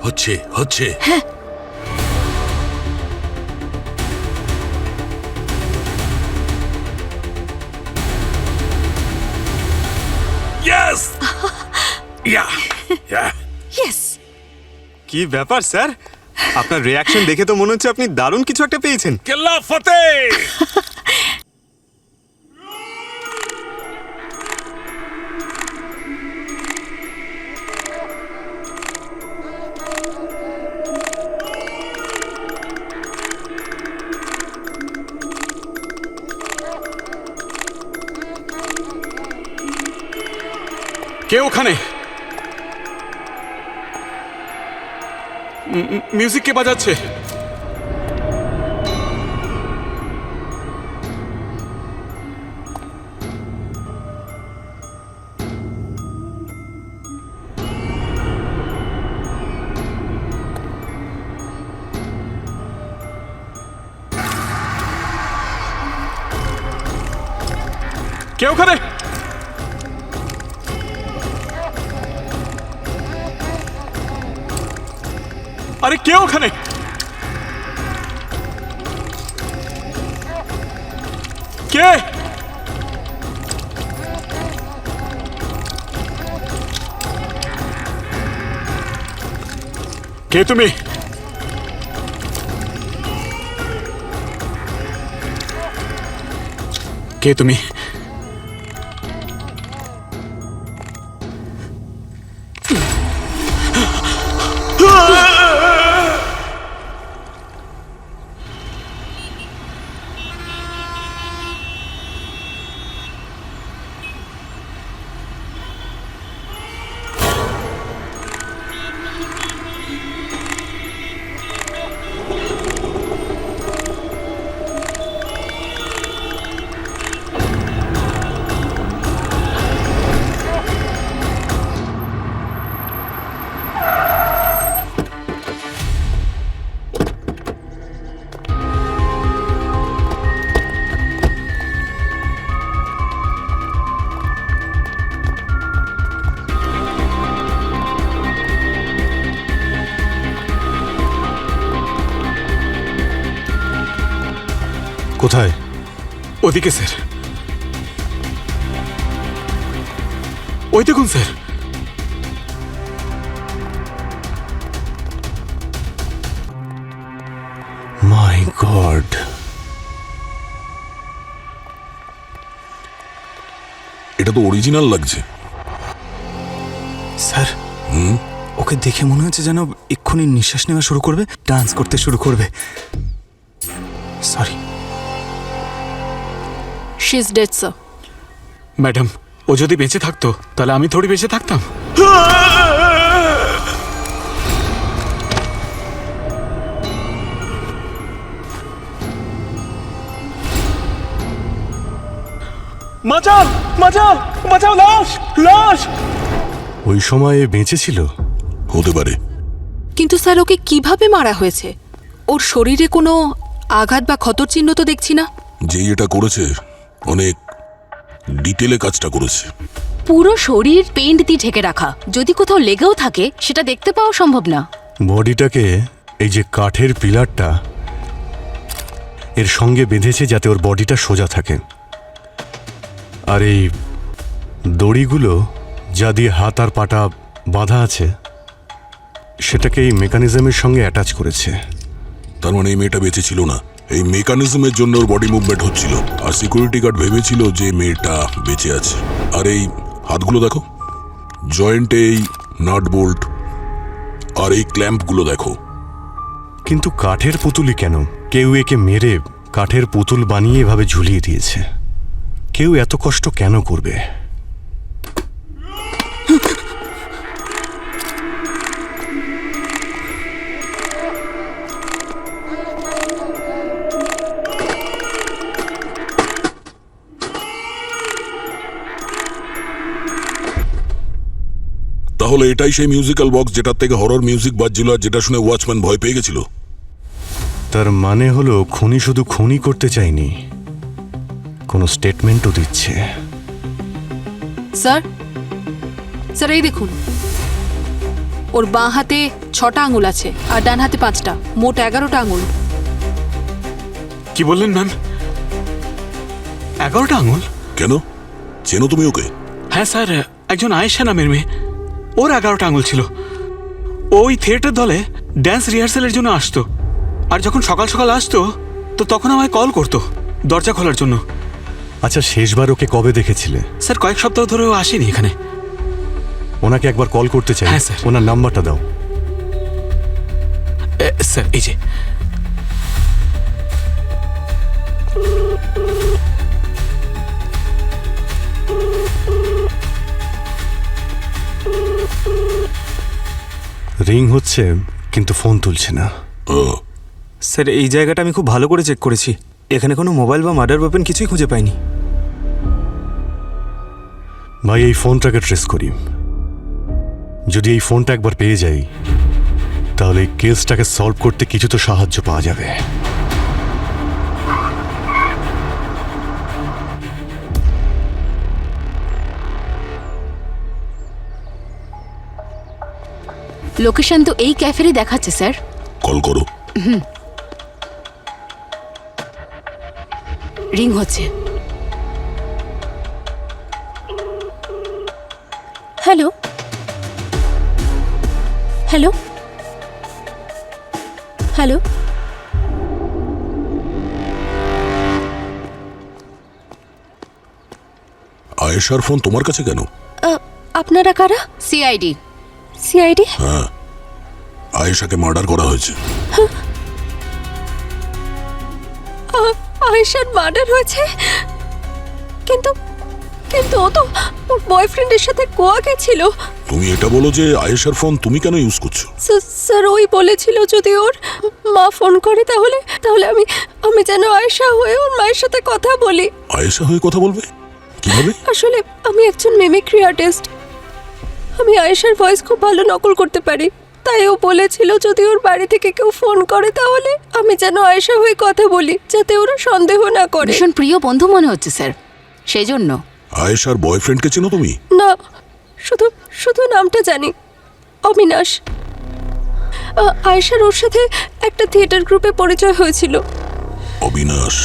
হচ্ছে হচ্ছে। হ্যাঁ, ইয়েস ইয়া ইয়া ইয়েস। কি ব্যাপার স্যার, আপনার রিয়াকশন দেখে তো মনে হচ্ছে আপনি দারুণ কিছু একটা পেয়েছেন। কেল্লা ফতে। কে ওখানে? মিউজিক কে বাজাচ্ছে? কে ওখানে? আরে কে ওখানে? কে? কে তুমি? কে তুমি? কোথায়? ওদিকে স্যার, ওই দেখুন স্যার। মাই গড, এটা তো অরিজিনাল লাগছে। স্যার ওকে দেখে মনে হচ্ছে যেন এক্ষুনি নিঃশ্বাস নেওয়া শুরু করবে, ডান্স করতে শুরু করবে। Sorry. She is dead sir. Madam, ও যদি বেঁচে থাকতো তাহলে আমি থোড়ি বেঁচে থাকতাম। বাঁচাও বাঁচাও বাঁচাও, লাশ লাশ। ওই সময়ে বেঁচে ছিল? হতে পারে। কিন্তু স্যার ওকে কিভাবে মারা হয়েছে? ওর শরীরে কোনো আঘাত বা ক্ষতর চিহ্ন তো দেখছি না। যেই এটা করেছে অনেক ডিটেলে কাজটা করেছে। পুরো শরীর পেইন্ট দিয়ে ঢেকে রাখা, যদি কোথাও লেগেও থাকে সেটা দেখতে পাওয়া সম্ভব না। বডিটাকে এই যে কাঠের পিলারটা এর সঙ্গে বেঁধেছে যাতে ওর বডিটা সোজা থাকে, আর এই দড়িগুলো যা দিয়ে হাত আর পাটা বাঁধা আছে সেটাকে এই মেকানিজমের সঙ্গে অ্যাটাচ করেছে। তার মানে এই মেয়েটা বেঁচে ছিল না, এই মেকানিজমের জন্য ওর বডি মুভমেন্ট হচ্ছিল, আর সিকিউরিটি গার্ড ভেবেছিল যে মেয়েটা বেঁচে আছে। আর এই হাতগুলো দেখো, জয়েন্টে এই নাট বোল্ট আর এই ক্ল্যাম্পগুলো দেখো। কিন্তু কাঠের পুতুলই কেন? কেউ একে মেরে কাঠের পুতুল বানিয়ে এভাবে ঝুলিয়ে দিয়েছে। কেউ এত কষ্ট কেন করবে? তাহলে এটাই সেই মিউজিক্যাল বক্স যেটার থেকে হরর মিউজিক বাজছিল আর যেটা শুনে ওয়াচম্যান ভয় পেয়ে গেছিল। তার মানে হলো খুনি শুধু খুনি করতে চায়নি, কোনো স্টেটমেন্টও দিচ্ছে। স্যার, স্যার এই দেখুন, ওর বাঁ হাতে 6টা আঙুল আছে আর ডান হাতে 5টা, মোট 11টা আঙুল। কি বললেন ম্যাম? 11টা আঙুল? কেন, চেনো তুমি ওকে? হ্যাঁ স্যার, একজন আয়েশা নামের মেয়ে, ওর 11টা আঙুল ছিল। ওই থিয়েটার দলে ড্যান্স রিহার্সালের জন্য আসতো, আর যখন সকাল সকাল আসতো তো তখন আমায় কল করতো দরজা খোলার জন্য। আচ্ছা, শেষবার ওকে কবে দেখেছিলে? স্যার কয়েক সপ্তাহ ধরে ও আসেনি এখানে। ওনাকে একবার কল করতে চাই। হ্যাঁ, স্যার। ওনার নাম্বারটা দাও। স্যার এই যে। রিং হচ্ছে কিন্তু ফোন তুলছে না। ও, স্যার এই জায়গাটা আমি খুব ভালো করে চেক করেছি, এখানে কোনো মোবাইল বা মার্ডার ওয়েপন কিছুই খুঁজে পাইনি। ভাই, এই ফোনটাকে ট্রেস করি। যদি এই ফোনটা একবার পেয়ে যাই তাহলে এই কেসটাকে সলভ করতে কিছু তো সাহায্য পাওয়া যাবে। লোকেশন তো এই ক্যাফেরই দেখাচ্ছে স্যার। কল করো। রিং হচ্ছে। Hello hello hello. আয়েশার ফোন তোমার কাছে কেন? আপনারা কারা? সিআইডি। সিআইডি? হ্যাঁ, আয়েশাকে মার্ডার করা হয়েছে। আয়েশার মার্ডার হয়েছে? কিন্তু কিন্তু ও তো ওর বয়ফ্রেন্ডের সাথে গোয়া গেছিল। তুমি এটা বলো যে আয়েশার ফোন তুমি কেন ইউজ করছো? স্যার ওই বলেছিল যদি ওর মা ফোন করে তাহলে তাহলে আমি আমি যেন আয়েশা হয়ে ওর মায়ের সাথে কথা বলি। আয়েশা হয়ে কথা বলবে? কিভাবে? আসলে আমি একজন মিমিক্রি আর্টিস্ট, আমি আয়েশার ভয়েস খুব ভালো নকল করতে পারি। তাই ও বলেছিল যদি ওর বাড়ি থেকে কেউ ফোন করে তাহলে আমি যেন আয়েশা হয়ে কথা বলি, যাতে ওরা সন্দেহ না করে। ভীষণ প্রিয় বন্ধু মনে হচ্ছে স্যার, সেই জন্য। আয়েশার বয়ফ্রেন্ডকে চেনো তুমি? না, শুধু শুধু নামটা জানি, অবিনাশ। আয়েশার ওর সাথে একটা থিয়েটার গ্রুপে পরিচয় হয়েছিল। Abinash?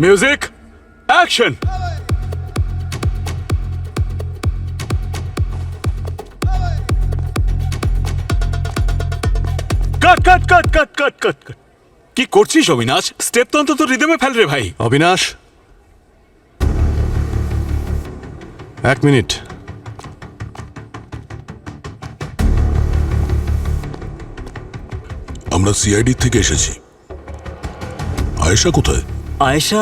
Music action. Cut cut cut cut cut cut cut. কি করছিস অবিনাশ? স্টেপ তো অন্তত রিদমে ফেল রে ভাই। অবিনাশ, 1 মিনিট। আমরা সিআইডি থেকে এসেছি। আয়েশা কোথায়? আয়েশা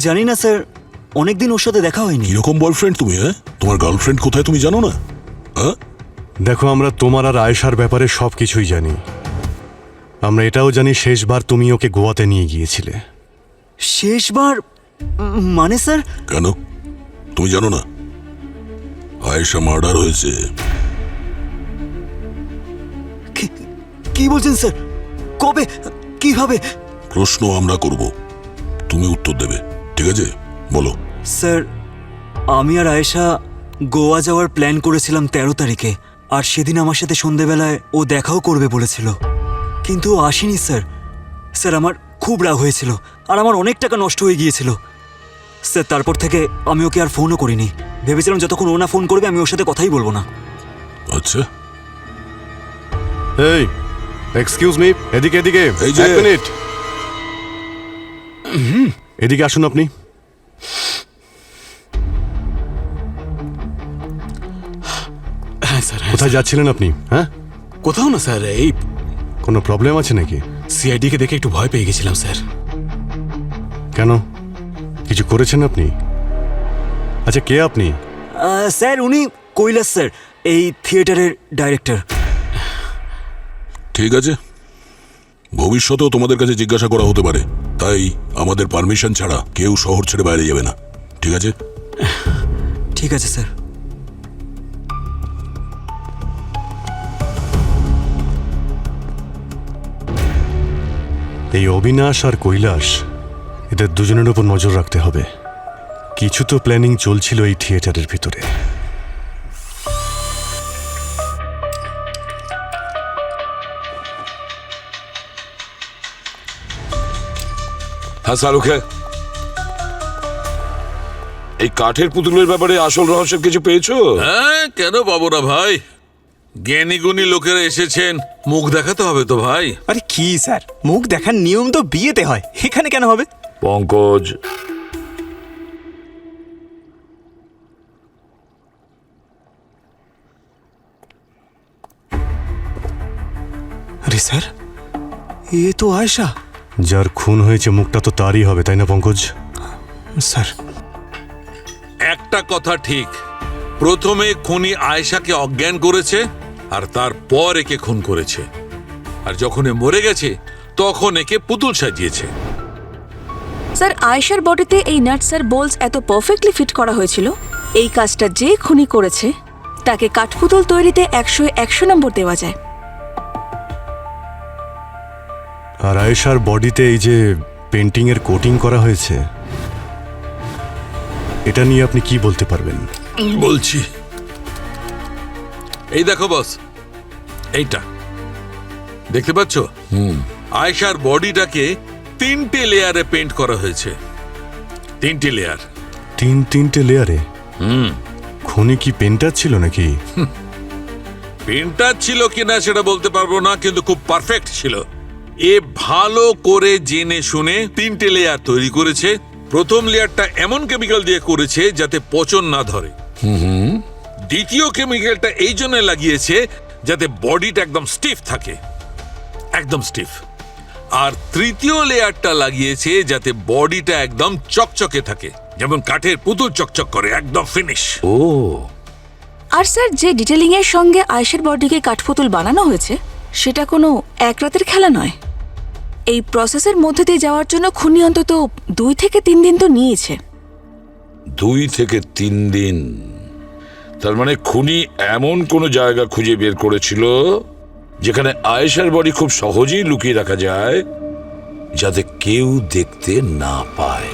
জানি না স্যার, অনেকদিন ওর সাথে দেখা হয়নি। কিরকম বয়ফ্রেন্ড তুমি? হ্যাঁ, তোমার গার্লফ্রেন্ড কোথায় তুমি জানো না? হ্যাঁ, দেখো, আমরা তোমার আর আয়েশার ব্যাপারে সব কিছুই জানি। আমরা এটাও জানি শেষবার তুমি ওকে গোয়াতে নিয়ে গিয়েছিলে। শেষবার মানে স্যার? কেন তুমি জানো না আয়েশা মার্ডার হয়েছে? কি বলছেন স্যার? কবে? কিভাবে? প্রশ্ন আমরা করব, তুমি উত্তর দেবে, ঠিক আছে? বলো। স্যার, আমি আর আয়েশা গোয়া যাওয়ার প্ল্যান করেছিলাম 13 তারিখে, আর সেদিন আমার সাথে সন্ধেবেলায় ও দেখাও করবে বলেছিল, কিন্তু ও আসেনি স্যার। স্যার আমার খুব রাগ হয়েছিল, আর আমার অনেক টাকা নষ্ট হয়ে গিয়েছিল স্যার। তারপর থেকে আমি ওকে আর ফোনও করিনি, ভেবেছিলাম যতক্ষণ ও না ফোন করবে আমি ওর সাথে কথাই বলবো না। আচ্ছা, এই, এক্সকিউজ মি, এদিকে এদিকে। এই যে। 1 মিনিট, এদিকে আসুন আপনি। হ্যাঁ স্যার। কোথায় যাচ্ছিলেন আপনি? হ্যাঁ, কোথাও না স্যার, এই কোনো প্রবলেম আছে নাকি? সিআইডি কে দেখে একটু ভয় পেয়ে গেছিলাম স্যার। কেন, কিছু করেছেন আপনি? আচ্ছা, কে আপনি? স্যার উনি কৈলাস স্যার, এই থিয়েটারের ডাইরেক্টর। ঠিক আছে, ভবিষ্যতেও তোমাদের কাছে জিজ্ঞাসা করা হতে পারে, তাই আমাদের পারমিশন ছাড়া কেউ শহর ছেড়ে বাইরে যাবে না, ঠিক আছে? ঠিক আছে স্যার। এই অবিনাশ আর কৈলাস, এদের দুজনের উপর নজর রাখতে হবে। কিছু তো প্ল্যানিং চলছিল এই থিয়েটারের ভিতরে। হ্যাঁ শাহরুখে, এই কাঠের পুতুলের ব্যাপারে আসল রহস্যের কিছু পেয়েছো? হ্যাঁ, কেন পাবো না ভাই? জ্ঞানী গুণী লোকেরা এসেছেন, মুখ দেখাতে হবে তো ভাই। আরে কি স্যার, মুখ দেখার নিয়ম তো বিয়েতে হয়, এখানে কেন হবে? পঙ্কজ, আরে স্যার, এ তো আয়েশা। যার খুন হয়েছে মুখটা তো তারই হবে, তাই না পঙ্কজ? স্যার, একটা কথা ঠিক, প্রথমে খুনি আয়েশাকে অজ্ঞান করেছে আর তারপর একে খুন করেছে, আর যখন এ মরে গেছে তখন একে পুতুল সাজিয়েছে। স্যার, আয়েশার বডিতে এই নাটস আর বোলস এত পারফেক্টলি ফিট করা হয়েছিল, এই কাজটা যে খুনি করেছে তাকে কাঠপুতুল তৈরিতে 100-100 নম্বর দেওয়া যায়। আর আয়েশার বডিতে এই যে পেন্টিং এর কোটিং করা হয়েছে, এটা নিয়ে আপনি কি বলতে পারবেন? বলছি, এই দেখো বস, এইটা দেখতে পাচ্ছ? আয়েশার বডিটাকে 3টে লেয়ারে পেন্ট করা হয়েছে। 3টে লেয়ার। তিনটে লেয়ারে? খুনি কি পেন্টার ছিল নাকি? পেন্টার ছিল কিনা সেটা বলতে পারবো না, কিন্তু খুব পারফেক্ট ছিল। এ ভালো করে জেনে শুনে 3টে লেয়ার তৈরি করেছে। প্রথম লেয়ারটা এমন কেমিক্যাল দিয়ে করেছে যাতে পচন না ধরে। দ্বিতীয় কেমিক্যালটা এই জন্য লাগিয়েছে যাতে বডিটা একদম স্টিফ থাকে, একদম স্টিফ। আর তৃতীয় লেয়ারটা লাগিয়েছে যাতে বডিটা একদম চকচকে থাকে, যেমন কাঠের পুতুল চকচক করে, একদম ফিনিশ। ও আর স্যার, যে ডিটেলিং এর সঙ্গে আয়েশার বডিকে কাঠপুতুল বানানো হয়েছে সেটা কোনো এক রাতের খেলা নয়। এই প্রসেসের মধ্যে দিয়ে যাওয়ার জন্য খুনি অন্তত 2 থেকে 3 দিন তো নিয়েছে। 2 থেকে 3 দিন? তার মানে খুনি এমন কোনো জায়গা খুঁজে বের করেছিল যেখানে আয়েশার বডি খুব সহজেই লুকিয়ে রাখা যায়, যাতে কেউ দেখতে না পায়।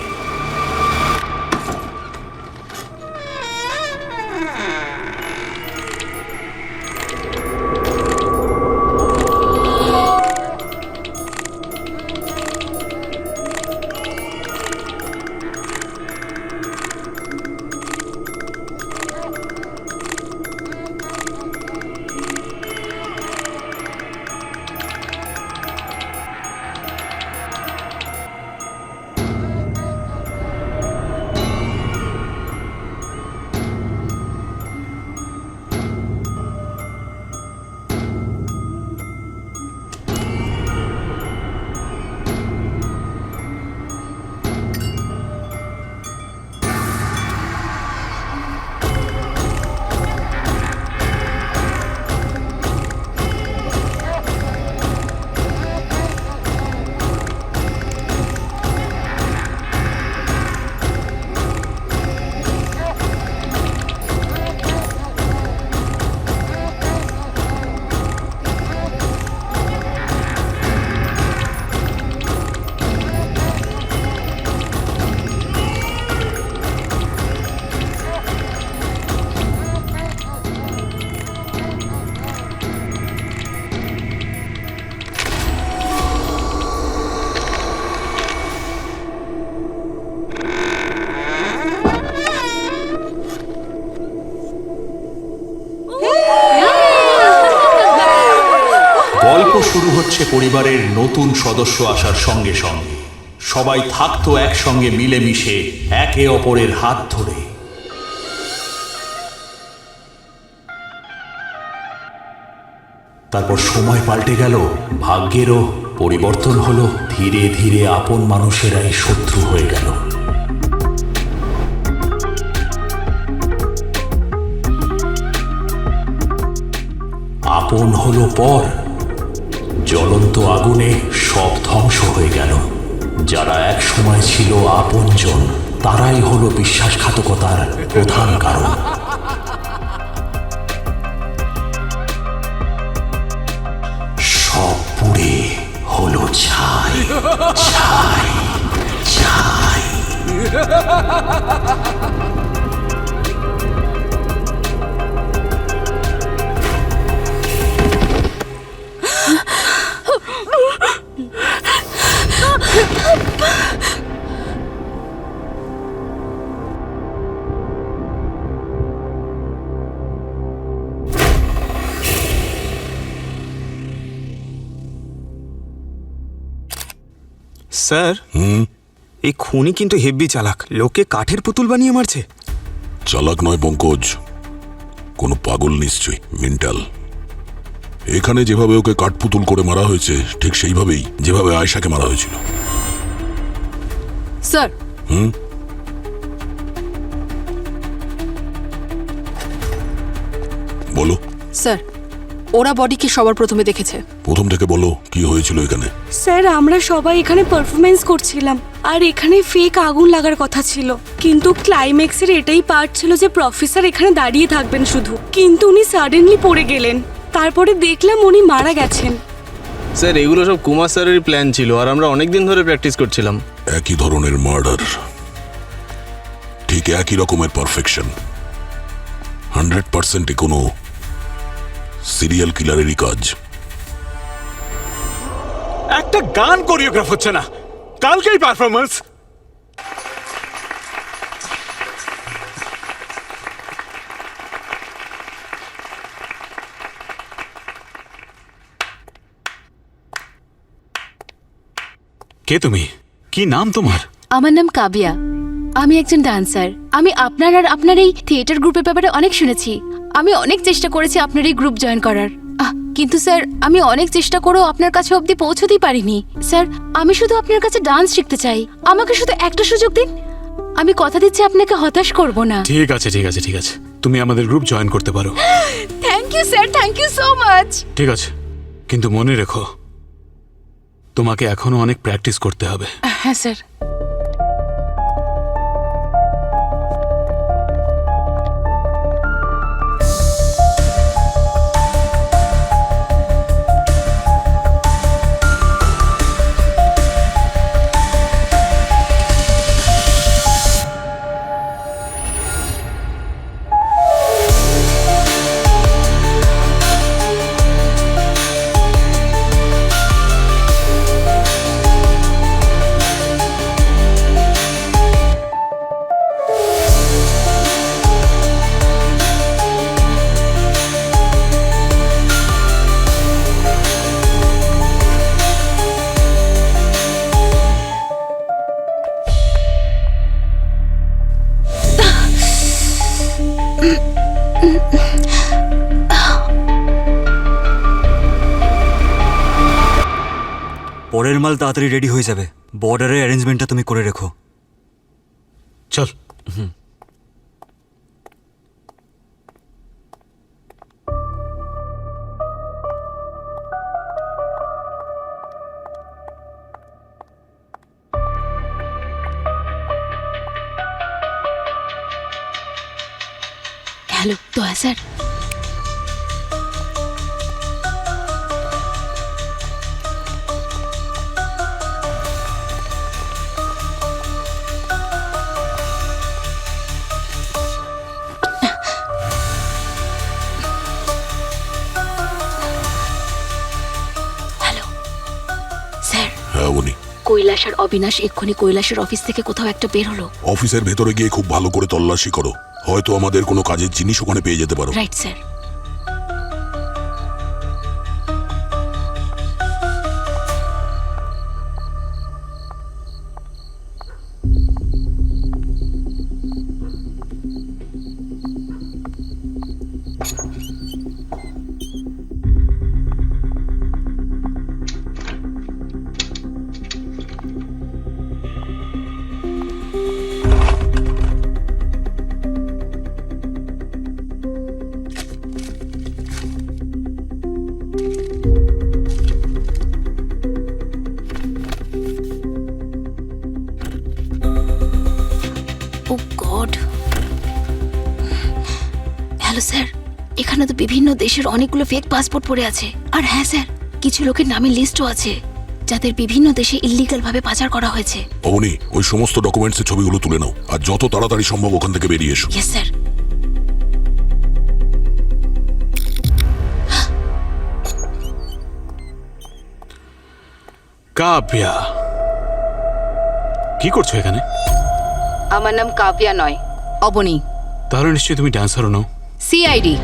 শুরু হচ্ছে পরিবারের নতুন সদস্য আসার সঙ্গে সঙ্গে। সবাই থাকতো একসঙ্গে মিলেমিশে, একে অপরের হাত ধরে। তারপর সময় পাল্টে গেল, ভাগ্যেরও পরিবর্তন হলো। ধীরে ধীরে আপন মানুষেরাই শত্রু হয়ে গেল। আপন হলো পর, জ্বলন্ত আগুনে সব ধ্বংস হয়ে গেল। যারা এক সময় ছিল আপনজন তারাই হলো বিশ্বাসঘাতকতার প্রধান কারণ। সব পুড়ে হলো ছাই, ছাই, ছাই। স্যার এই খুনি কিন্তু হেব্বি চালাক, লোকে কাঠের পুতুল বানিয়ে মারছে। চালাক নয় পঙ্কজ, কোনো পাগল নিশ্চয়ই, মেন্টাল। এখানে যেভাবে ওকে কাঠপুতুল করে মারা হয়েছে ঠিক সেইভাবেই যেভাবে আয়েশাকে মারা হয়েছিল। স্যার, বলো। স্যার, ওরা বডিকে সবার প্রথমে দেখেছে। প্রথম থেকে বলো কি হয়েছিল এখানে। স্যার, আমরা সবাই এখানে পারফরমেন্স করছিলাম আর এখানে ফেক আগুন লাগার কথা ছিল, কিন্তু ক্লাইম্যাক্সের এটাই পার্ট ছিল যে প্রফেসর এখানে দাঁড়িয়ে থাকবেন শুধু, কিন্তু উনি সাডেনলি পড়ে গেলেন। তারপরে দেখলাম উনি মারা গেছেন। স্যার, এগুলো সব কুমার স্যারেরই প্ল্যান ছিল আর আমরা অনেক দিন ধরে প্র্যাকটিস করছিলাম। একই ধরনের মার্ডার, ঠিক একই রকমের পারফেকশন, 100% কোনো সিরিয়াল কিলারেরই কাজ। একটা গান কোরিওগ্রাফ হচ্ছে না, কালকেই পারফরমেন্স। কে তুমি? কি নাম তোমার? আমার নাম কাবিয়া, আমি একজন ডান্সার। আমি আপনার আর আপনার এই থিয়েটার গ্রুপের ব্যাপারে অনেক শুনেছি। আমি অনেক চেষ্টা করেছি আপনার এই গ্রুপ জয়েন করার, কিন্তু স্যার আমি অনেক চেষ্টা করেও আপনার কাছে অবধি পৌঁছতেই পারিনি। স্যার, আমি শুধু আপনার কাছে ডান্স শিখতে চাই, আমাকে শুধু একটা সুযোগ দিন। আমি কথা দিচ্ছি আপনাকে হতাশ করব না। ঠিক আছে ঠিক আছে ঠিক আছে, তুমি আমাদের গ্রুপ জয়েন করতে পারো। Thank you sir, thank you so much. ঠিক আছে, কিন্তু মনে রেখো তোমাকে এখনো অনেক প্র্যাকটিস করতে হবে। হ্যাঁ স্যার। পরের মাল তাড়াতাড়ি রেডি হয়ে যাবে, বর্ডারের অ্যারেঞ্জমেন্টটা তুমি করে রেখো। চল। হ্যালো দয়া স্যার। কৈলাস আর অবিনাশ এক্ষুনি কৈলাসের অফিস থেকে কোথাও একটা বের হলো। অফিসের ভেতরে গিয়ে খুব ভালো করে তল্লাশি করো, হয়তো আমাদের কোনো কাজের জিনিস ওখানে পেয়ে যেতে পারো। Right sir. God. Hello sir, এখানে তো বিভিন্ন দেশের অনেকগুলো ফেক পাসপোর্ট পড়ে আছে। আর হ্যাঁ স্যার, কিছু লোকের নামের লিস্টও আছে যাদের বিভিন্ন দেশে ইল্লিগাল ভাবে পাচার করা হয়েছে। অবনি, ওই সমস্ত ডকুমেন্টসের ছবিগুলো তুলে নাও আর যত তাড়াতাড়ি সম্ভব ওখান থেকে বেরিয়ে এসো। Yes sir. কাব্যা, কি করছো এখানে? আমার নাম কাব্যা নয়, অবনী। তাহলে নিশ্চয়ই তুমি ড্যান্সারও নও। সিআইডি।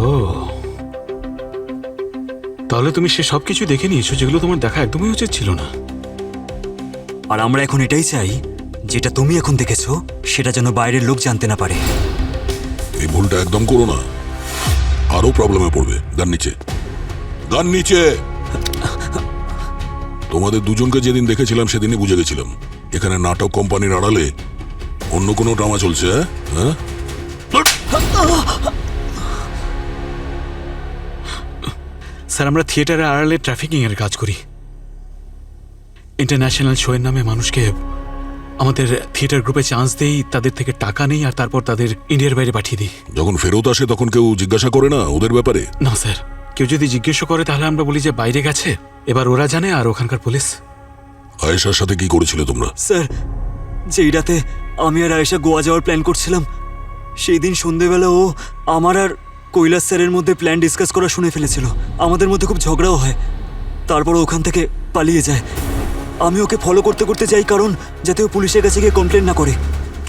ও, তাহলে তুমি সে সব কিছু দেখে নিয়েছো যেগুলো তোমার দেখা একদমই উচিত ছিল না। আর আমরা এখন এটাই চাই, যেটা তুমি এখন দেখেছো সেটা যেন বাইরের লোক জানতে না পারে। এই ভুলটা একদম করো না, আরো প্রবলেমে পড়বে। গান নিচে, গান নিচে। তোমাদের দুজনকে যেদিন দেখেছিলাম সেদিনই বুঝে গেছিলাম এখানে নাটক কোম্পানির আড়ালে অন্য কোনো ড্রামা চলছে। হ্যাঁ, স্যার, আমরা থিয়েটারের আড়ালে ট্রাফিকিং এর কাজ করি। ইন্টারন্যাশনাল শোয়ের নামে মানুষকে আমাদের থিয়েটার গ্রুপে চান্স দেই, তাদের থেকে টাকা নেই আর তারপর তাদের ইন্ডিয়ার বাইরে পাঠিয়ে দিই। যখন ফেরত আসে তখন কেউ জিজ্ঞাসা করে না ওদের ব্যাপারে? না স্যার, কেউ যদি জিজ্ঞেস করে তাহলে আমরা বলি যে বাইরে গেছে, এবার ওরা জানে আর ওখানকার পুলিশ। আয়েশার সাথে কি করেছিলে তোমরা? স্যার, যেই রাতে আমি আর আয়েশা গোয়া যাওয়ার প্ল্যান করছিলাম, সেই দিন সন্ধেবেলা ও আমার আর কৈলাস স্যারের মধ্যে প্ল্যান ডিসকাস করা শুনে ফেলেছিল। আমাদের মধ্যে খুব ঝগড়াও হয়, তারপর ওখান থেকে পালিয়ে যায়। আমি ওকে ফলো করতে করতে যাই কারণ যাতে ও পুলিশের কাছে গিয়ে কমপ্লেন না করে,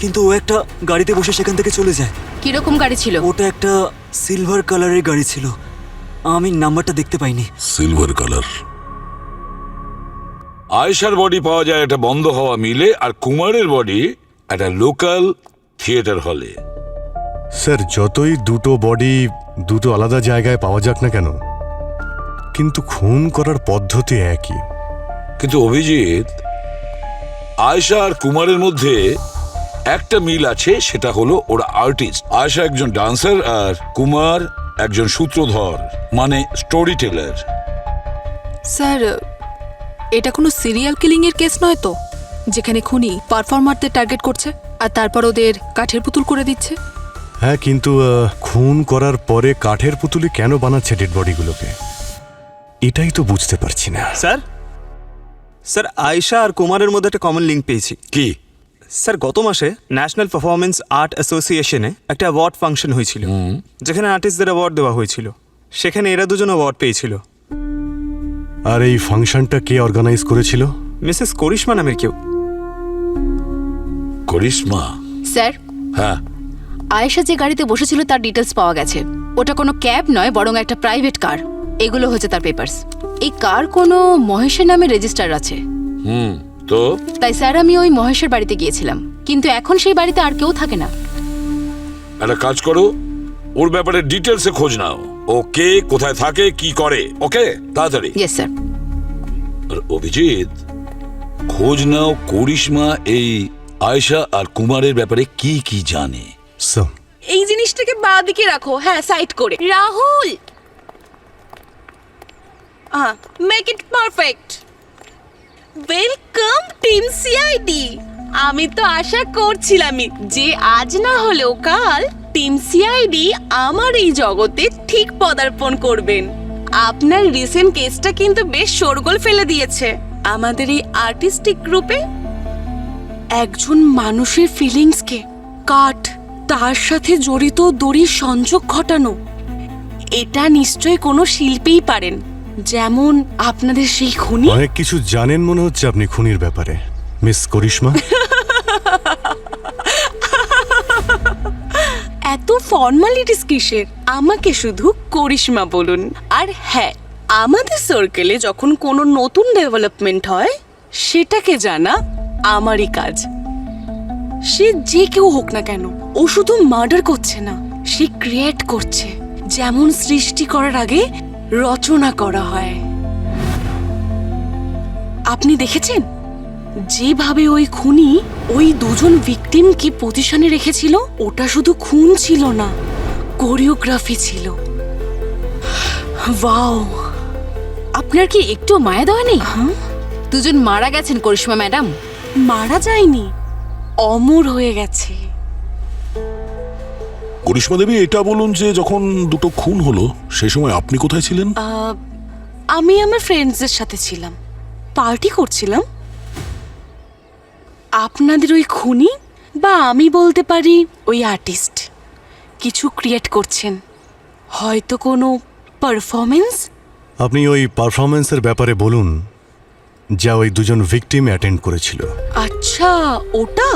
কিন্তু ও একটা গাড়িতে বসে সেখান থেকে চলে যায়। কিরকম গাড়ি ছিল? ওটা একটা সিলভার কালারের গাড়ি ছিল, আমি নাম্বারটা দেখতে পাইনি। Silver colour. আয়েশার বডি পাওয়া যায় একটা বন্ধ হওয়া মিলে, আর কুমারের বডি একটা লোকাল থিয়েটার হলে। স্যার, যতই দুটো বডি দুটো আলাদা জায়গায় পাওয়া যাক না কেন, কিন্তু খুন করার পদ্ধতি একই। কিন্তু অভিজিৎ, আয়েশা আর কুমারের মধ্যে একটা মিল আছে, সেটা হলো ওরা আর্টিস্ট। আয়েশা একজন ডান্সার আর কুমার একজন সূত্রধর, মানে স্টোরি টেলার। স্যার, এটা কোনো সিরিয়াল কিলিং এর কেস নয় তো, যেখানে খুনি পারফর্মারদের টার্গেট করছে আর তারপর ওদের কাঠের পুতুল করে দিচ্ছে? হ্যাঁ, কিন্তু খুন করার পরে কাঠের পুতুলি কেন বানাচ্ছে ডেড বডিগুলোকে, এটাই তো বুঝতে পারছি না। স্যার, স্যার, আয়েশা আর কুমারের মধ্যে একটা কমন লিঙ্ক পেয়েছি। কি? স্যার, গত মাসে ন্যাশনাল পারফরমেন্স আর্ট অ্যাসোসিয়েশনে একটা অ্যাওয়ার্ড ফাংশন হয়েছিল, যেখানে আর্টিস্টদের অ্যাওয়ার্ড দেওয়া হয়েছিল। সেখানে এরা দুজন অ্যাওয়ার্ড পেয়েছিল। আর এই ফাংশনটা কে অর্গানাইজ করেছিল? মিসেস করিশ্মা নামের কেউ। করিশ্মা? স্যার, হ্যাঁ। আয়েশা যে গাড়িতে বসেছিল তার ডিটেলস পাওয়া গেছে। ওটা কোনো ক্যাব নয়, বরং একটা প্রাইভেট কার। এগুলো হচ্ছে তার পেপারস। এই কার কোনো মহেশের নামে রেজিস্টার আছে। তো তাই স্যার, আমি ওই মহেশের বাড়িতে গিয়েছিলাম, কিন্তু এখন সেই বাড়িতে আর কেউ থাকে না। একটা কাজ করো, ওর ব্যাপারে ডিটেলসে খোঁজ নাও। ও কে, কোথায় থাকে, কি করে। ওকে, তাড়াতাড়ি। Yes sir. আর অভিজিৎ, খোঁজ নাও করিশ্মা এই আয়েশা আর কুমারের ব্যাপারে কি কি জানে। এই জিনিসটাকে বাঁ দিকে রাখো, হ্যাঁ, সাইড করে। Rahul, make it perfect. Welcome team CID. আমি তো আশা করছিলামই যে আজ না হলেও কাল টিম সিআইডি আমার এই জগতে ঠিক পদার্পণ করবেন। আপনার রিসেন্ট কেসটা কিন্তু বেশ শোরগোল ফেলে দিয়েছে আমাদের এই আর্টিস্টিক গ্রুপে। একজন মানুষের ফিলিংসকে কাট, তার সাথে জড়িত দড়ির সংযোগ ঘটানো, এটা নিশ্চয়ই কোনো শিল্পীই পারেন, যেমন আপনাদের সেই খুনি। অনেক কিছু জানেন মনে হচ্ছে আপনি খুনির ব্যাপারে, মিস করিশ্মা। এত ফর্মালিটিস কিসের? আমাকে শুধু করিশ্মা বলুন। আর হ্যাঁ, আমাদের সার্কেলে যখন কোনো নতুন ডেভেলপমেন্ট হয় সেটাকে জানা আমারই কাজ। সে যে কেউ হোক না কেন, ও শুধু মার্ডার করছে না, সে ক্রিয়েট করছে। যেমন সৃষ্টি করার আগে রচনা করা হয়। আপনি দেখেছেন যেভাবে ওই খুনি ওই দুজন ভিকটিমকে পজিশনে রেখেছিল? ওটা শুধু খুন ছিল না, কোরিওগ্রাফি ছিল। ওয়াও! আপনার কি একটু মায়া দেওয়া নেই? দুজন মারা গেছেন করিশ্মা ম্যাডাম। মারা যায়নি, অমর হয়ে গেছে। করিশ্মা দেবী, এটা বলুন যে যখন দুটো খুন হলো সেই সময় আপনি কোথায় ছিলেন? আমি আমার ফ্রেন্ডসদের সাথে ছিলাম, পার্টি করছিলাম। আপনাদের ওই খুনি, বা আমি বলতে পারি ওই আর্টিস্ট, কিছু ক্রিয়েট করছেন, হয়তো কোনো পারফরমেন্স। আপনি ওই পারফরমেন্সের ব্যাপারে বলুন যা ওই দুজন ভিকটিম অ্যাটেন্ড করেছিল। আচ্ছা, ওটা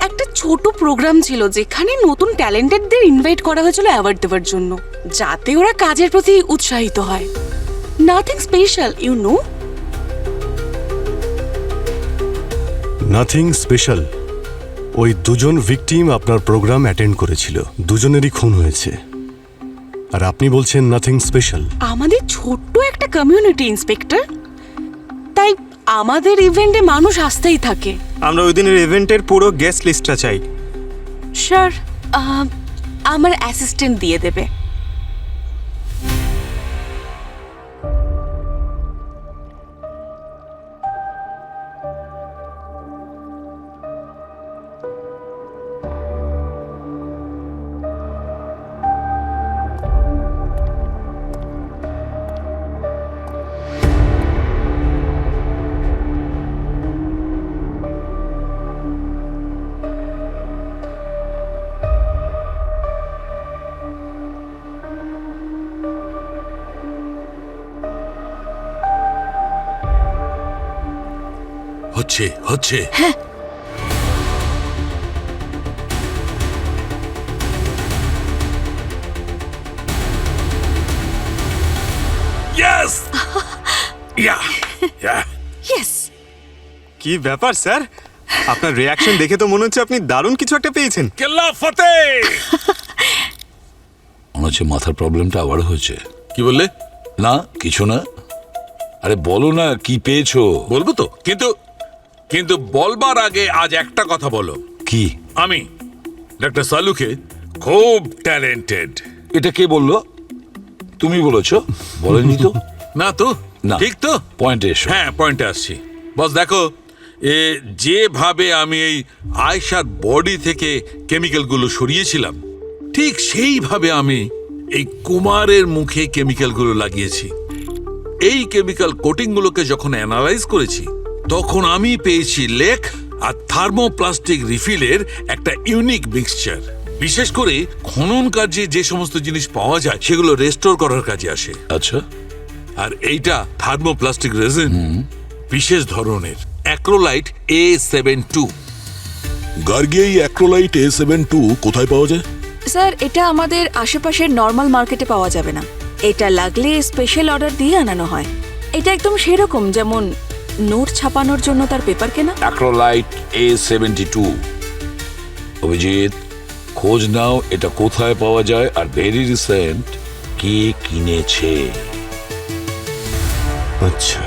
একটা ছোট প্রোগ্রাম ছিল যেখানে নতুন ট্যালেন্টেডদের ইনভাইট করা হয়েছিল অ্যাওয়ার্ড দেওয়ার জন্য, যাতে ওরা কাজের প্রতি উৎসাহিত হয়। Nothing special, you know. Nothing special. ওই দুজন ভিকটিম আপনার প্রোগ্রাম অ্যাটেন্ড করেছিল, দুজনেরই খুন হয়েছে, আর আপনি বলছেন নাথিং স্পেশাল। আমাদের ছোট্ট একটা কমিউনিটি, ইন্সপেক্টর, তাই আমাদের ইভেন্টে মানুষ আসতেই থাকে। আমরা ওই দিনের ইভেন্টের পুরো গেস্ট লিস্টটা চাই। স্যার, আমার অ্যাসিস্ট্যান্ট দিয়ে দেবে। হচ্ছে হচ্ছে Yes! Yeah! Yeah! ইয়েস। কি ব্যাপার স্যার, আপনার রিয়াকশন দেখে তো মনে হচ্ছে আপনি দারুণ কিছু একটা পেয়েছেন। কেল্লা ফতে! মনে হচ্ছে মাথার প্রবলেমটা আবার হয়েছে। কি বললে? না কিছু না। আরে বলো না কি পেয়েছো। বলবো তো, কিন্তু কিন্তু বলবার আগে আজ একটা কথা বলো। কি? আমি ডক্টর সালুকে খুব ট্যালেন্টেড। এটা কে বললো? তুমি বলেছো? বলেনি তো। না তো, না। ঠিক তো? পয়েন্টে এসো। হ্যাঁ, পয়েন্টে আসছি। বস দেখো, যেভাবে আমি এই আয়েশার বডি থেকে কেমিক্যালগুলো সরিয়েছিলাম, ঠিক সেইভাবে আমি এই কুমারের মুখে কেমিক্যালগুলো লাগিয়েছি। এই কেমিক্যাল কোটিংগুলোকে যখন অ্যানালাইজ করেছি, তখন আমি পেয়েছি লেক আর থার্মোপ্লাস্টিক রিফিলের একটা ইউনিক মিক্সচার। বিশেষ করে খনন কাজে যে সমস্ত জিনিস পাওয়া যায় সেগুলো রেস্টোর করার কাজে আসে। আচ্ছা। আর এইটা থার্মোপ্লাস্টিক রেজিন, বিশেষ ধরনের অ্যাক্রোলাইট A72। গার্গি, এই অ্যাক্রোলাইট A72 কোথায় পাওয়া যায়? স্যার, এটা আমাদের আশেপাশের নর্মাল মার্কেটে পাওয়া যাবে না। এটা লাগলে স্পেশাল অর্ডার দিয়ে আনানো হয়। এটা একদম সেরকম যেমন নোট ছাপানোর জন্য তার পেপার কেনা। অ্যাক্রোলাইট A72। অভিজিৎ, খোঁজ নাও এটা কোথায় পাওয়া যায় আর ভেরি রিসেন্ট কে কিনেছে। আচ্ছা,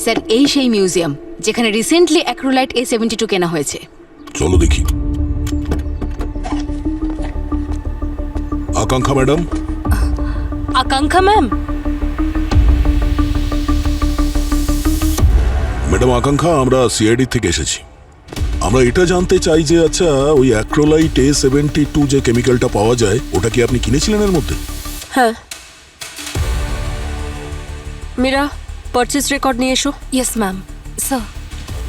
স্যার, এই সেই মিউজিয়াম যেখানে রিসেন্টলি অ্যাক্রোলাইট A72 কেনা হয়েছে। চলো দেখি। আকাঙ্ক্ষা ম্যাডাম, আকাঙ্ক্ষা ম্যাম। ম্যাডাম আকাঙ্ক্ষা, আমরা সিআইডি থেকে এসেছি। আমরা এটা জানতে চাই যে আচ্ছা ওই অ্যাক্রোলাইট A72 যে কেমিক্যালটা পাওয়া যায় ওটা কি আপনি কিনেছিলেন এর মধ্যে? হ্যাঁ। মীরা, পারচেজ রেকর্ড নিয়ে এসো। Yes ma'am. Sir.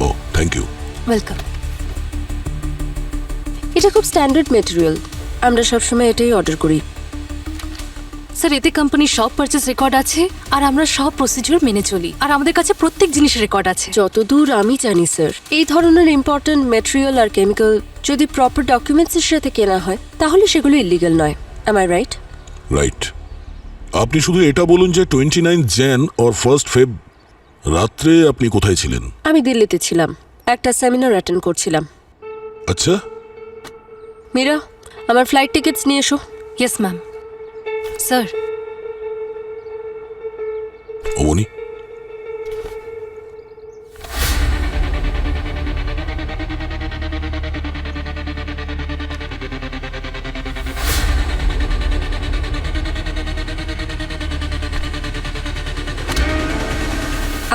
Oh thank you. Welcome. এটা খুব স্ট্যান্ডার্ড মেটেরিয়াল, আমরা সবসময় এটাই অর্ডার করি। স্যার, এতে কোম্পানির সব পারচেজ রেকর্ড আছে আর আমরা সব প্রসিডিউর মেনে চলি আর আমাদের কাছে প্রত্যেক জিনিসের রেকর্ড আছে। যতদূর আমি জানি স্যার, এই ধরনের ইম্পর্ট্যান্ট মেটেরিয়াল আর কেমিক্যাল যদি প্রপার ডকুমেন্টসের সাথে কেনা হয় তাহলে সেগুলো ইলিগাল নয়। Am I right? রাইট। আপনি শুধু এটা বলুন যে 29 jan or 1st Feb রাত্রে আপনি কোথায় ছিলেন? আমি দিল্লিতে ছিলাম, একটা সেমিনার অ্যাটেন্ড করছিলাম। আচ্ছা। মীরা, আমার ফ্লাইট টিকিটস নিয়ে এসো। Yes ma'am. স্যার। অবনী,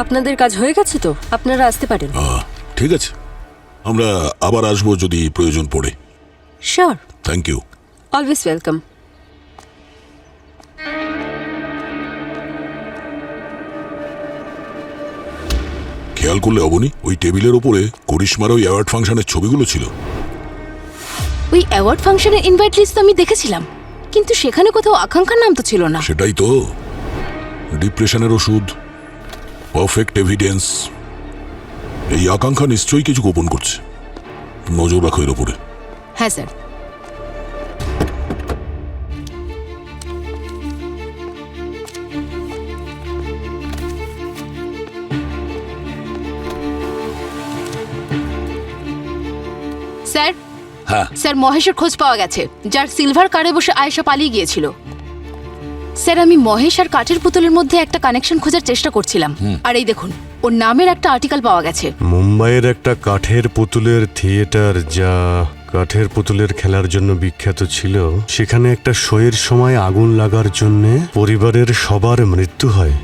আপনাদের কাজ হয়ে গেছে তো, আপনারা আসতে পারেন। ঠিক আছে, আমরা আবার আসবো যদি প্রয়োজন পড়ে। Sure. Thank you. Always welcome. খেয়াল করলে অবনী, ওই টেবিলের ওপরে করিশ্মার ওই অ্যাওয়ার্ড ফাংশনের ছবিগুলো ছিল। ওই অ্যাওয়ার্ড ফাংশনের ইনভাইট লিস্ট তো আমি দেখেছিলাম, কিন্তু সেখানে কোথাও আকাঙ্ক্ষার নাম তো ছিল না। সেটাই তো, ডিপ্রেশনের ওষুধ, পারফেক্ট এভিডেন্স। এই আকাঙ্ক্ষা নিশ্চয়ই কিছু গোপন করছে, নজর রাখো এর ওপরে। হ্যাঁ স্যার। স্যার। হ্যাঁ স্যার, মহেশের খোঁজ পাওয়া গেছে, যার সিলভার কারে বসে আয়েশা পালিয়ে গিয়েছিল। স্যার, আমি মহেশ আর কাঠের পুতুলের মধ্যে একটা কানেকশন খোঁজার চেষ্টা করছিলাম, আর এই দেখুন ওর নামের একটা আর্টিকেল পাওয়া গেছে। মুম্বাইয়ের একটা কাঠের পুতুলের থিয়েটার, যা কাঠের পুতুলের খেলার জন্য বিখ্যাত ছিল, সেখানে একটা শোয়ের সময় আগুন লাগার জন্য পরিবারের সবার মৃত্যু হয়।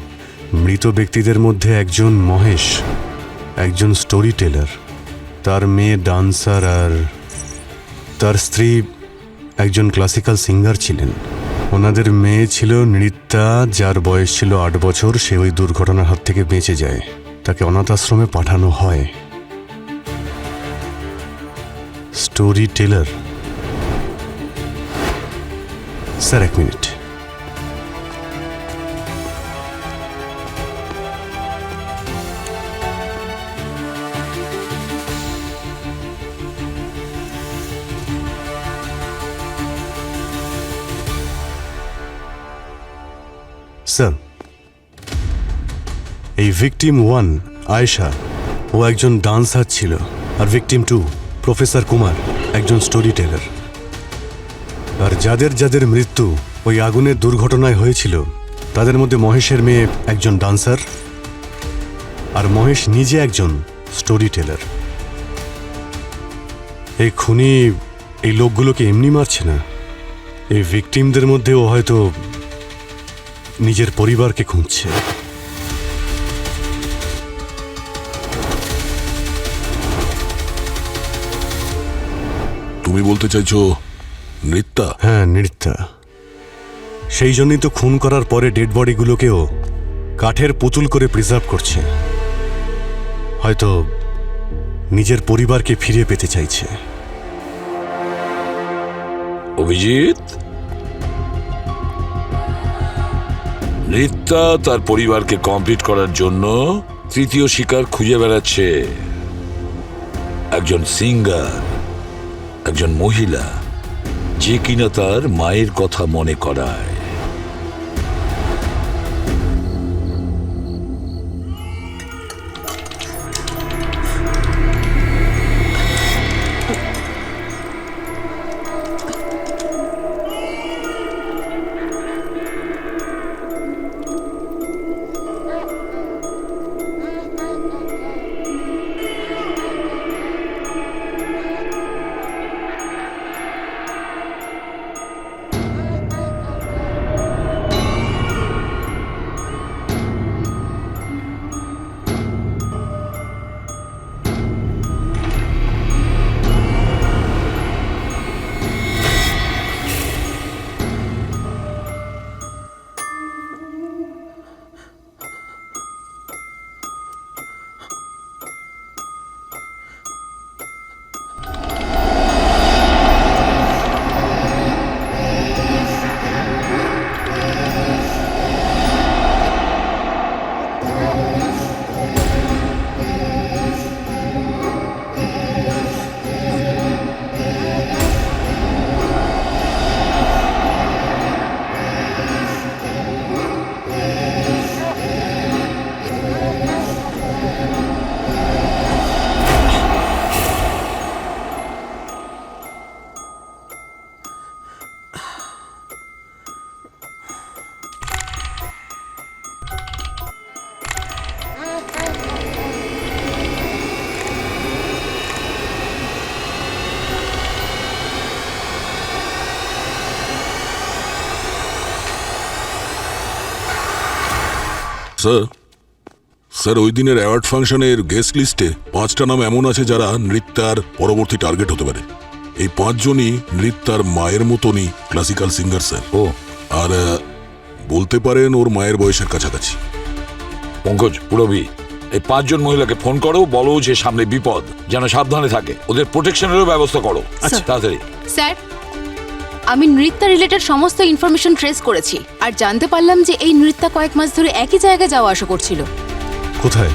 মৃত ব্যক্তিদের মধ্যে একজন মহেশ, একজন স্টোরি টেলার, তার মেয়ে ডান্সার আর তার স্ত্রী একজন ক্লাসিক্যাল সিঙ্গার ছিলেন। ওনাদের মেয়ে ছিল নৃত্যা, যার বয়স ছিল 8 বছর। সে ওই দুর্ঘটনার হাত থেকে বেঁচে যায়, তাকে অনাথ আশ্রমে পাঠানো হয়। Story teller. Sir, 1 minute. Sir, এই ভিকটিম 1 আয়েশা, ও একজন ডান্সার ছিল, আর ভিকটিম 2 প্রফেসর কুমার, একজন স্টোরি টেলার। আর যাদের যাদের মৃত্যু ওই আগুনের দুর্ঘটনায় হয়েছিল, তাদের মধ্যে মহেশের মেয়ে একজন ডান্সার, আর মহেশ নিজে একজন স্টোরি টেলার। এই খুনি এই লোকগুলোকে এমনি মারছে না। এই ভিকটিমদের মধ্যে ও হয়তো নিজের পরিবারকে খুঁজছে। তুমি বলতে চাইছো নৃত্যা? হ্যাঁ, নৃত্যা। সেই জন্যই তো খুন করার পরে ডেড বডিগুলোকেও কাঠের পুতুল করে প্রিজার্ভ করছে। হয়তো নিজের পরিবারকে ফিরে পেতে চাইছে। অভিজিৎ, নৃত্যা তার পরিবারকে কমপ্লিট করার জন্য তৃতীয় শিকার খুঁজে বেড়াচ্ছে। একজন সিঙ্গার, একজন মহিলা, যে কিনা তার মায়ের কথা মনে করায়। স্যার ওই দিনের অ্যাওয়ার্ড ফাংশনের গেস্ট লিস্টে 5টা নাম এমন আছে যারা নৃত্যার পরবর্তী টার্গেট হতে পারে। এই 5 জনই নৃত্যার মায়ের মতনই ক্লাসিক্যাল সিঙ্গার স্যার। ও আর বলতে পারেন ওর মায়ের বয়সের কাছাকাছি। পঙ্কজ, পুরবি, এই 5 জন মহিলাকে ফোন করো, বলো যে সামনে বিপদ, যেন সাবধানে থাকে, ওদের প্রোটেকশনেরও ব্যবস্থা করো। আচ্ছা, তাড়াতাড়ি। স্যার, আমি নৃত্য রিলেটেড সমস্ত ইনফরমেশন ট্রেস করেছি আর জানতে পারলাম যে এই নৃত্য কয়েক মাস ধরে একই জায়গায় যাওয়া আসা করছিল। কোথায়?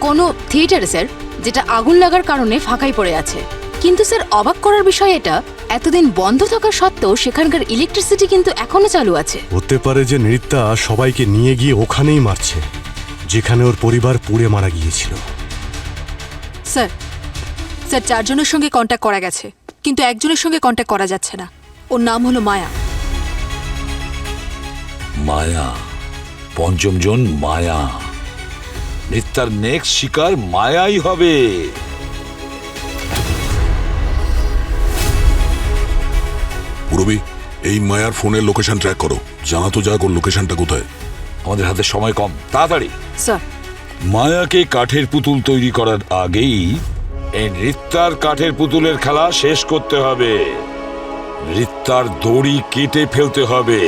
কোনো থিয়েটারে স্যার, যেটা আগুন লাগার কারণে ফাঁকাই পড়ে আছে। কিন্তু স্যার, অবাক করার বিষয় এটা, এতদিন বন্ধ থাকা সত্ত্বেও সেখানকার ইলেকট্রিসিটি কিন্তু এখনো চালু আছে। হতে পারে যে নৃত্যা সবাইকে নিয়ে গিয়ে ওখানেই মারছে যেখানে ওর পরিবার পুড়ে মারা গিয়েছিল। স্যার 4 জনের সঙ্গে কন্ট্যাক্ট করা গেছে, কিন্তু একজনের সঙ্গে কন্ট্যাক্ট করা যাচ্ছে না। ওর নাম হলো মায়া। মায়া, 5ম জন মায়া। নৃত্যার নেক্সট শিকার মায়াই হবে। পুরবি, এই মায়ার ফোনের লোকেশন ট্র্যাক করো, জানা তো যাক ওর লোকেশনটা কোথায়। আমাদের হাতে সময় কম, তাড়াতাড়ি। স্যার, মায়াকে কাঠের পুতুল তৈরি করার আগেই এই নৃত্যার কাঠের পুতুলের খেলা শেষ করতে হবে। নৃত্যার দড়ি কেটে ফেলতে হবে।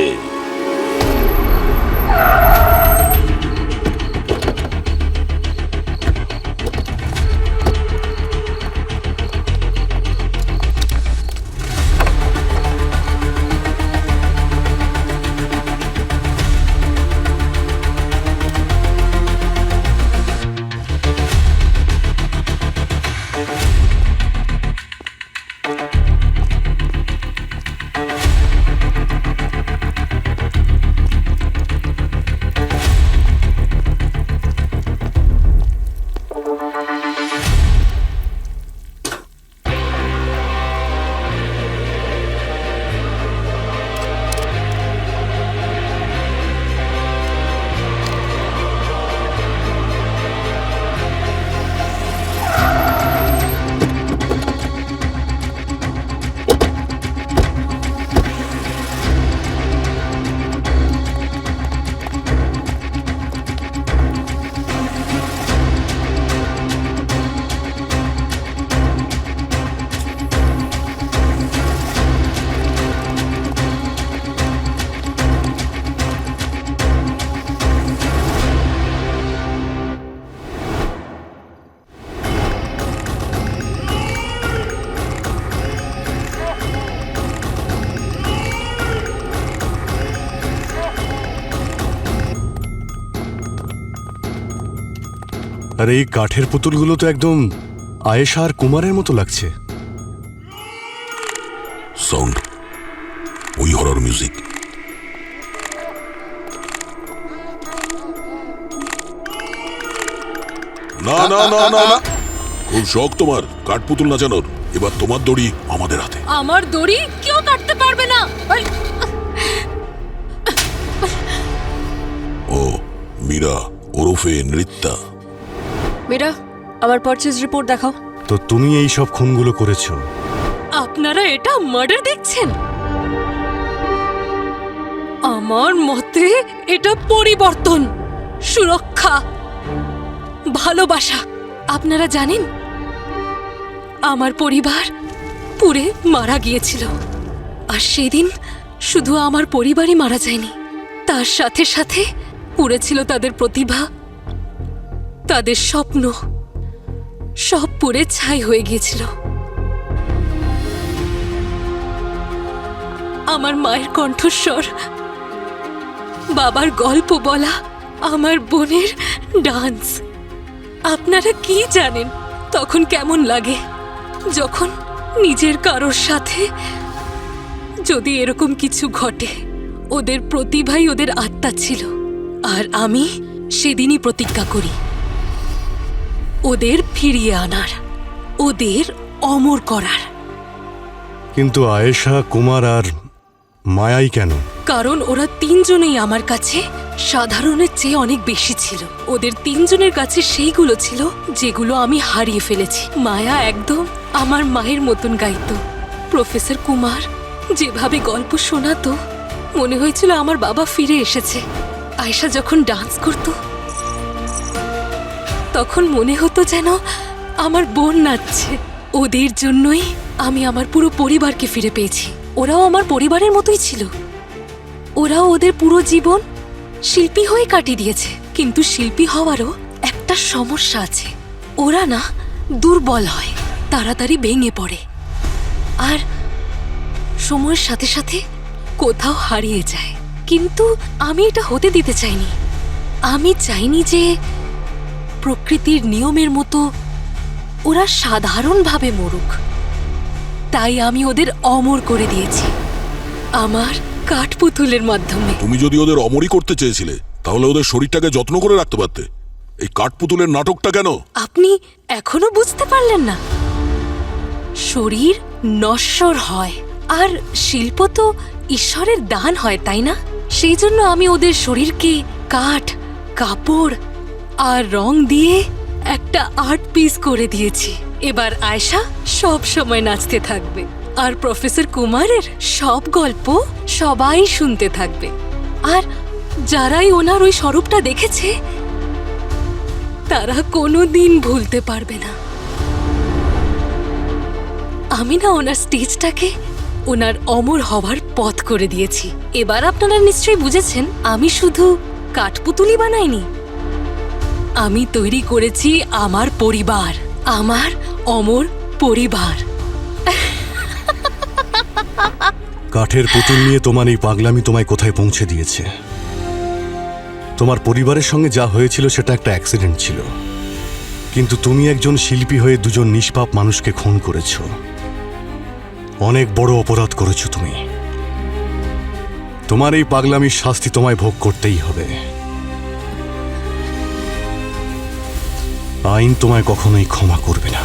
আর এই কাঠের পুতুলগুলো তো একদম আয়েশা আর কুমারের মতো লাগছে। সাউন্ড, ওই হরর মিউজিক। না না না না না, খুব শখ তোমার কাঠপুতুল নাচানোর। এবার তোমার দড়ি আমাদের হাতে। আমার দড়ি কেউ কাটতে পারবে না। ও মীরা ওরফে নৃত্যা। মীরা, আমার পারচেজ রিপোর্ট দেখাও। তো তুমি এই সব খুনগুলো করেছো? আপনারা এটা মার্ডার দেখছেন? আমার মতে এটা পরিবর্তন, সুরক্ষা, ভালোবাসা। আপনারা জানেন আমার পরিবার পুড়ে মারা গিয়েছিল, আর সেদিন শুধু আমার পরিবারই মারা যায়নি, তার সাথে সাথে পুড়েছিল তাদের প্রতিভা, তাদের স্বপ্ন, সব পুড়ে ছাই হয়ে গিয়েছিল। আমার মায়ের কণ্ঠস্বর, বাবার গল্প বলা, আমার বোনের ডান্স। আপনারা কি জানেন তখন কেমন লাগে যখন নিজের কারোর সাথে যদি এরকম কিছু ঘটে? ওদের প্রতিভাই ওদের আত্মা ছিল, আর আমি সেদিনই প্রতিজ্ঞা করি ওদের ফিরিয়ে আনার, ওদের অমর করার। কিন্তু আয়েশা, কুমার আর মায়াই কেন? কারণ ওরা 3 জনেই আমার কাছে সাধারণের চেয়ে অনেক বেশি ছিল। ওদের 3 জনের কাছে সেইগুলো ছিল যেগুলো আমি হারিয়ে ফেলেছি। মায়া একদম আমার মায়ের মতন গাইতো। প্রফেসর কুমার যেভাবে গল্প শোনাতো, মনে হয়েছিল আমার বাবা ফিরে এসেছে। আয়েশা যখন ডান্স করতো, তখন মনে হতো যেন আমার বোন নাচছে। ওদের জন্যই আমি আমার পুরো পরিবারকে ফিরে পেয়েছি। ওরাও আমার পরিবারের মতোই ছিল। ওরাও ওদের পুরো জীবন শিল্পী হয়ে কাটিয়ে দিয়েছে। কিন্তু শিল্পী হওয়ারও একটা সমস্যা আছে, ওরা না দুর্বল হয়, তাড়াতাড়ি ভেঙে পড়ে আর সময়ের সাথে সাথে কোথাও হারিয়ে যায়। কিন্তু আমি এটা হতে দিতে চাইনি। আমি চাইনি যে প্রকৃতির নিয়মের মতো ওরা সাধারণভাবে মরুক। তাই আমি ওদের অমর করে দিয়েছি আমার কাঠপুতুলের মাধ্যমে। তুমি যদি ওদের অমরই করতে চেয়েছিলে তাহলে ওদের শরীরটাকে যত্ন করে রাখতে পারতে। এই কাঠপুতুলের নাটকটা কেন? আপনি এখনো বুঝতে পারলেন না? শরীর নশ্বর হয় আর শিল্প তো ঈশ্বরের দান হয়, তাই না? সেই জন্য আমি ওদের শরীরকে কাঠ, কাপড় আর রং দিয়ে একটা আর্ট পিস করে দিয়েছি। এবার আয়েশা সব সময় নাচতে থাকবে আর প্রফেসর কুমারের সব গল্প সবাই শুনতে থাকবে। আর যারাই ওনার ওই স্বরূপটা দেখেছে তারা কোনোদিন ভুলতে পারবে না। আমি না ওনার স্টেজটাকে ওনার অমর হওয়ার পথ করে দিয়েছি। এবার আপনারা নিশ্চয়ই বুঝেছেন আমি শুধু কাঠপুতুলি বানাইনি, আমি তৈরি করেছি আমার পরিবার, আমার অমর পরিবার। কাঠের পুতুল নিয়ে তোমার এই পাগলামি তোমায় কোথায় পৌঁছে দিয়েছে? তোমার পরিবারের সঙ্গে যা হয়েছিল সেটা একটা অ্যাক্সিডেন্ট ছিল, কিন্তু তুমি একজন শিল্পী হয়ে দুজন নিষ্পাপ মানুষকে খুন করেছ। অনেক বড় অপরাধ করেছো তুমি। তোমার এই পাগলামির শাস্তি তোমায় ভোগ করতেই হবে। আইন তোমায় কখনোই ক্ষমা করবে না।